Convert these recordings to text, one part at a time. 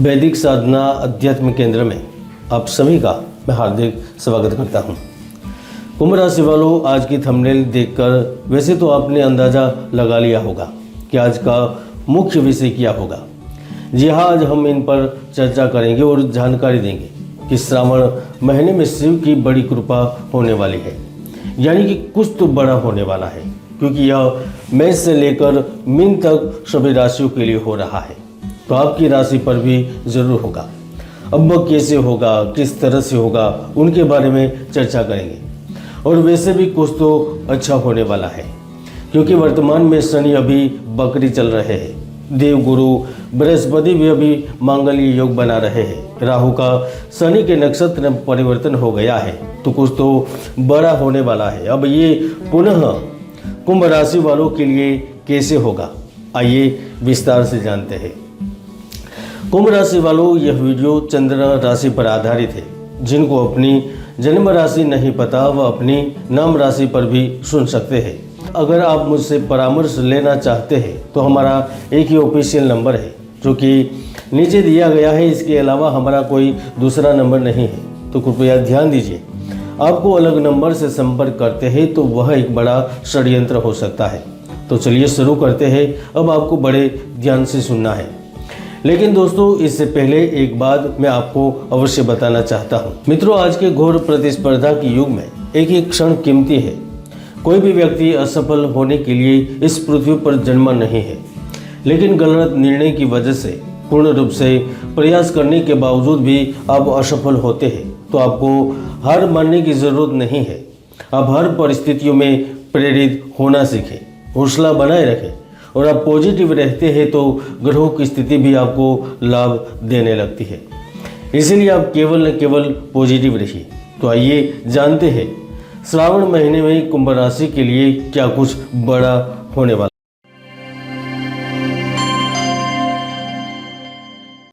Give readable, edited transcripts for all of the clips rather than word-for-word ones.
वैदिक साधना अध्यात्म केंद्र में आप सभी का मैं हार्दिक स्वागत करता हूं। कुंभ राशि वालों, आज की थंबनेल देखकर वैसे तो आपने अंदाज़ा लगा लिया होगा कि आज का मुख्य विषय क्या होगा। जी हाँ, आज हम इन पर चर्चा करेंगे और जानकारी देंगे कि श्रावण महीने में शिव की बड़ी कृपा होने वाली है, यानी कि कुछ तो बड़ा होने वाला है, क्योंकि यह मेष से लेकर मीन तक सभी राशियों के लिए हो रहा है। तो आपकी राशि पर भी जरूर होगा। अब वह कैसे होगा, किस तरह से होगा, उनके बारे में चर्चा करेंगे। और वैसे भी कुछ तो अच्छा होने वाला है, क्योंकि वर्तमान में शनि अभी बकरी चल रहे हैं। देवगुरु बृहस्पति भी अभी मांगल्य योग बना रहे हैं। राहु का शनि के नक्षत्र में परिवर्तन हो गया है, तो कुछ तो बड़ा होने वाला है। अब ये पुनः कुंभ राशि वालों के लिए कैसे होगा, आइए विस्तार से जानते हैं। कुंभ राशि वालों, यह वीडियो चंद्र राशि पर आधारित है। जिनको अपनी जन्म राशि नहीं पता वह अपनी नाम राशि पर भी सुन सकते हैं। अगर आप मुझसे परामर्श लेना चाहते हैं तो हमारा एक ही ऑफिशियल नंबर है, जो कि नीचे दिया गया है। इसके अलावा हमारा कोई दूसरा नंबर नहीं है, तो कृपया ध्यान दीजिए। आपको अलग नंबर से संपर्क करते हैं तो वह एक बड़ा षड्यंत्र हो सकता है। तो चलिए शुरू करते हैं। अब आपको बड़े ध्यान से सुनना है। लेकिन दोस्तों, इससे पहले एक बात मैं आपको अवश्य बताना चाहता हूँ। मित्रों, आज के घोर प्रतिस्पर्धा के युग में एक एक क्षण कीमती है। कोई भी व्यक्ति असफल होने के लिए इस पृथ्वी पर जन्मा नहीं है, लेकिन गलत निर्णय की वजह से पूर्ण रूप से प्रयास करने के बावजूद भी आप असफल होते हैं। तो आपको हार मानने की जरूरत नहीं है। आप हर परिस्थितियों में प्रेरित होना सीखें, हौसला बनाए रखें, और आप पॉजिटिव रहते हैं तो ग्रहों की स्थिति भी आपको लाभ देने लगती है। इसीलिए आप केवल न केवल पॉजिटिव रहिए। तो आइए जानते हैं श्रावण महीने में कुंभ राशि के लिए क्या कुछ बड़ा होने वाला।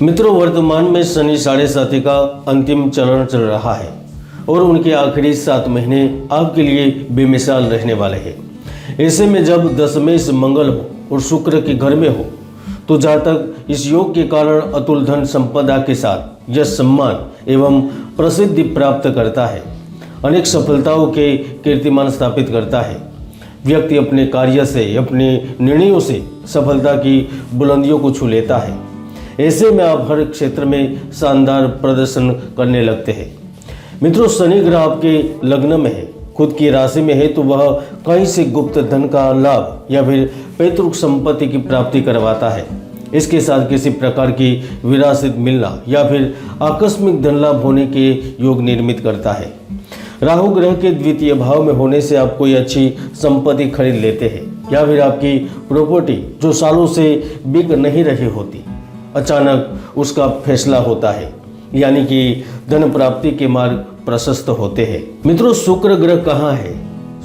मित्रों, वर्तमान में शनि 7.5 का अंतिम चरण चल रहा है और उनके आखिरी 7 महीने आपके लिए बेमिसाल रहने वाले हैं। ऐसे में जब दशमेश मंगल हो और शुक्र के घर में हो, तो जातक इस योग के कारण अतुल धन संपदा के साथ यश, सम्मान एवं प्रसिद्धि प्राप्त करता है। अनेक सफलताओं के कीर्तिमान स्थापित करता है। व्यक्ति अपने कार्य से, अपने निर्णयों से सफलता की बुलंदियों को छू लेता है। ऐसे में आप हर क्षेत्र में शानदार प्रदर्शन करने लगते हैं। मित्रों, शनि ग्रह आपके लग्न में है, खुद की राशि में है, तो वह कहीं से गुप्त धन का लाभ या फिर पैतृक संपत्ति की प्राप्ति करवाता है। इसके साथ किसी प्रकार की विरासत मिलना या फिर आकस्मिक धन लाभ होने के योग निर्मित करता है। राहु ग्रह के द्वितीय भाव में होने से आप कोई अच्छी संपत्ति खरीद लेते हैं, या फिर आपकी प्रॉपर्टी जो सालों से बिक नहीं रही होती, अचानक उसका फैसला होता है, यानी कि धन प्राप्ति के मार्ग प्रशस्त होते हैं। मित्रों, शुक्र ग्रह कहाँ है?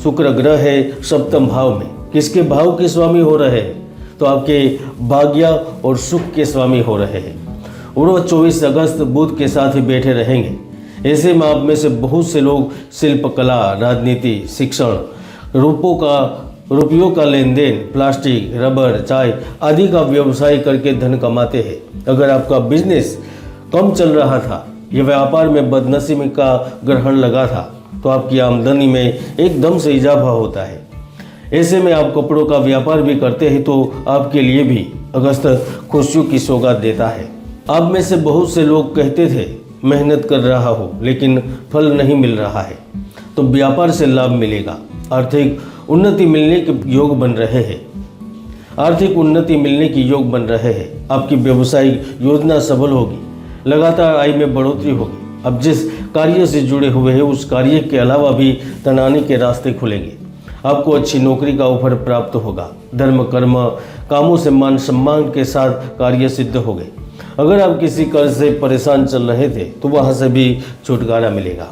शुक्र ग्रह है सप्तम भाव में। किसके भाव के स्वामी हो रहे हैं? तो आपके भाग्य और सुख के स्वामी हो रहे हैं। और वह 24 अगस्त बुध के साथ ही बैठे रहेंगे। ऐसे में आप में से बहुत से लोग शिल्प कला, राजनीति, शिक्षण, रुपयों का लेन देन, प्लास्टिक, रबर, चाय आदि का व्यवसाय करके धन कमाते हैं। अगर आपका बिजनेस कम चल रहा था या व्यापार में बदनसीबी का ग्रहण लगा था, तो आपकी आमदनी में एकदम से इजाफा होता है। ऐसे में आप कपड़ों का व्यापार भी करते हैं, तो आपके लिए भी अगस्त खुशियों की सौगात देता है। आप में से बहुत से लोग कहते थे मेहनत कर रहा हो लेकिन फल नहीं मिल रहा है, तो व्यापार से लाभ मिलेगा। आर्थिक उन्नति मिलने के योग बन रहे हैं। आपकी व्यवसायिक योजना सफल होगी। लगातार आय में बढ़ोतरी होगी। अब जिस कार्य से जुड़े हुए हैं उस कार्य के अलावा भी तनाने के रास्ते खुलेंगे। आपको अच्छी नौकरी का ऑफर प्राप्त होगा। धर्म कर्म कामों से मान सम्मान के साथ कार्य सिद्ध हो गए। अगर आप किसी कर्ज से परेशान चल रहे थे तो वहां से भी छुटकारा मिलेगा।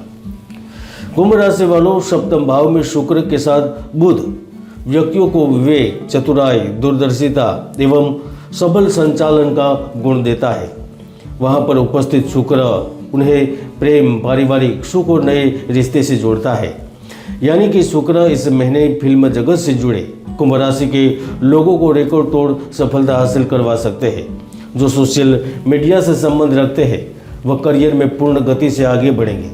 कुंभ राशि वालों, सप्तम भाव में शुक्र के साथ बुध व्यक्तियों को विवेक, चतुराई, दूरदर्शिता एवं सबल संचालन का गुण देता है। वहां पर उपस्थित शुक्र उन्हें प्रेम, पारिवारिक सुख और नए रिश्ते से जोड़ता है। यानी कि शुक्र इस महीने फिल्म जगत से जुड़े कुंभ राशि के लोगों को रिकॉर्ड तोड़ सफलता हासिल करवा सकते हैं। जो सोशल मीडिया से संबंध रखते हैं वह करियर में पूर्ण गति से आगे बढ़ेंगे।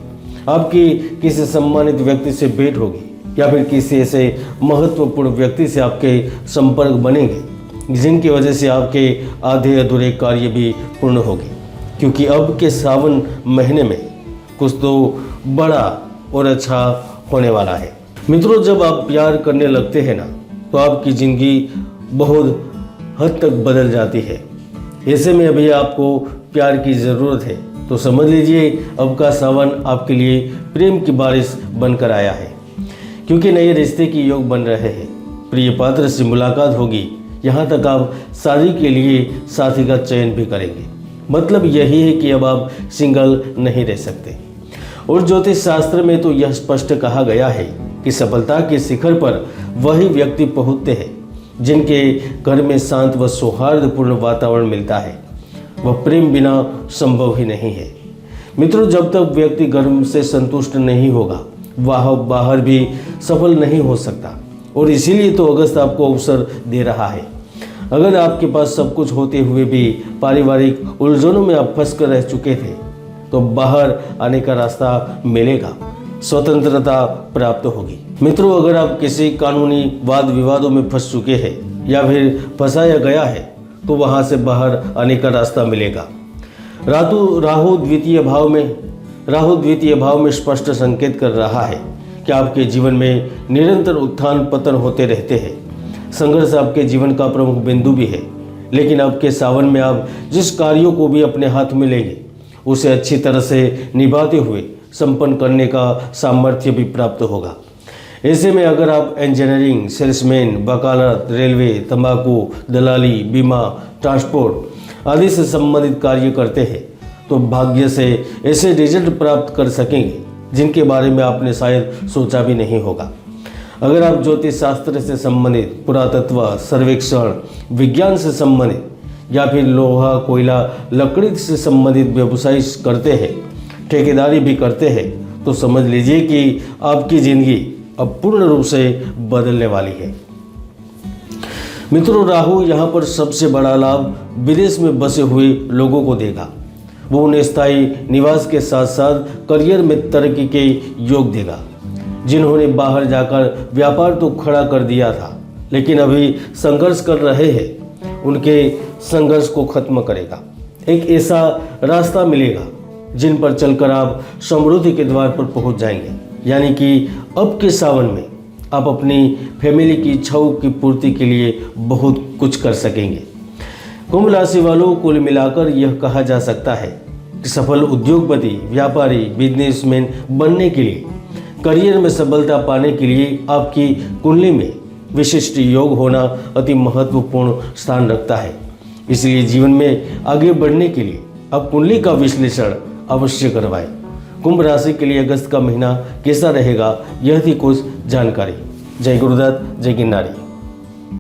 आपकी किसी सम्मानित व्यक्ति से भेंट होगी या फिर किसी ऐसे महत्वपूर्ण व्यक्ति से आपके संपर्क बनेंगे जिनकी वजह से आपके आधे अधूरे कार्य भी पूर्ण होंगे, क्योंकि अब के सावन महीने में कुछ तो बड़ा और अच्छा होने वाला है। मित्रों, जब आप प्यार करने लगते हैं ना तो आपकी ज़िंदगी बहुत हद तक बदल जाती है। ऐसे में अभी आपको प्यार की ज़रूरत है तो समझ लीजिए अब का सावन आपके लिए प्रेम की बारिश बनकर आया है, क्योंकि नए रिश्ते की योग बन रहे हैं। प्रिय पात्र से मुलाकात होगी, यहाँ तक आप शादी के लिए साथी का चयन भी करेंगे। मतलब यही है कि अब आप सिंगल नहीं रह सकते। और ज्योतिष शास्त्र में तो यह स्पष्ट कहा गया है कि सफलता के शिखर पर वही व्यक्ति पहुँचते हैं जिनके घर में शांत व सौहार्दपूर्ण वातावरण मिलता है। वह प्रेम बिना संभव ही नहीं है। मित्रों, जब तक व्यक्ति घर से संतुष्ट नहीं होगा वह बाहर भी सफल नहीं हो सकता। और इसीलिए तो अगस्त आपको अवसर दे रहा है। अगर आपके पास सब कुछ होते हुए भी पारिवारिक उलझनों में आप फंस कर रह चुके थे तो बाहर आने का रास्ता मिलेगा, स्वतंत्रता प्राप्त होगी। मित्रों, अगर आप किसी कानूनी वाद विवादों में फंस चुके हैं या फिर फंसाया गया है तो वहां से बाहर आने का रास्ता मिलेगा। राहु द्वितीय भाव में स्पष्ट संकेत कर रहा है कि आपके जीवन में निरंतर उत्थान पतन होते रहते हैं। संघर्ष आपके जीवन का प्रमुख बिंदु भी है, लेकिन आपके सावन में आप जिस कार्यों को भी अपने हाथ में लेंगे उसे अच्छी तरह से निभाते हुए संपन्न करने का सामर्थ्य भी प्राप्त होगा। ऐसे में अगर आप इंजीनियरिंग, सेल्समैन, वकालत, रेलवे, तंबाकू, दलाली, बीमा, ट्रांसपोर्ट आदि से संबंधित कार्य करते हैं तो भाग्य से ऐसे रिजल्ट प्राप्त कर सकेंगे जिनके बारे में आपने शायद सोचा भी नहीं होगा। अगर आप ज्योतिष शास्त्र से संबंधित, पुरातत्व, सर्वेक्षण, विज्ञान से संबंधित या फिर लोहा, कोयला, लकड़ी से संबंधित व्यवसाय करते हैं, ठेकेदारी भी करते हैं तो समझ लीजिए कि आपकी ज़िंदगी अब पूर्ण रूप से बदलने वाली है। मित्रों, राहु यहाँ पर सबसे बड़ा लाभ विदेश में बसे हुए लोगों को देगा। वो उन्हें स्थायी निवास के साथ साथ करियर में तरक्की के योग देगा। जिन्होंने बाहर जाकर व्यापार तो खड़ा कर दिया था लेकिन अभी संघर्ष कर रहे हैं, उनके संघर्ष को खत्म करेगा। एक ऐसा रास्ता मिलेगा जिन पर चलकर आप समृद्धि के द्वार पर पहुंच जाएंगे। यानी कि अब के सावन में आप अपनी फैमिली की इच्छाओं की पूर्ति के लिए बहुत कुछ कर सकेंगे। कुंभ राशि वालों, कुल मिलाकर यह कहा जा सकता है कि सफल उद्योगपति, व्यापारी, बिजनेसमैन बनने के लिए, करियर में सफलता पाने के लिए आपकी कुंडली में विशिष्ट योग होना अति महत्वपूर्ण स्थान रखता है। इसलिए जीवन में आगे बढ़ने के लिए आप कुंडली का विश्लेषण अवश्य करवाएं। कुंभ राशि के लिए अगस्त का महीना कैसा रहेगा, यह थी कुछ जानकारी। जय गुरुदत्त, जय गिरनारी।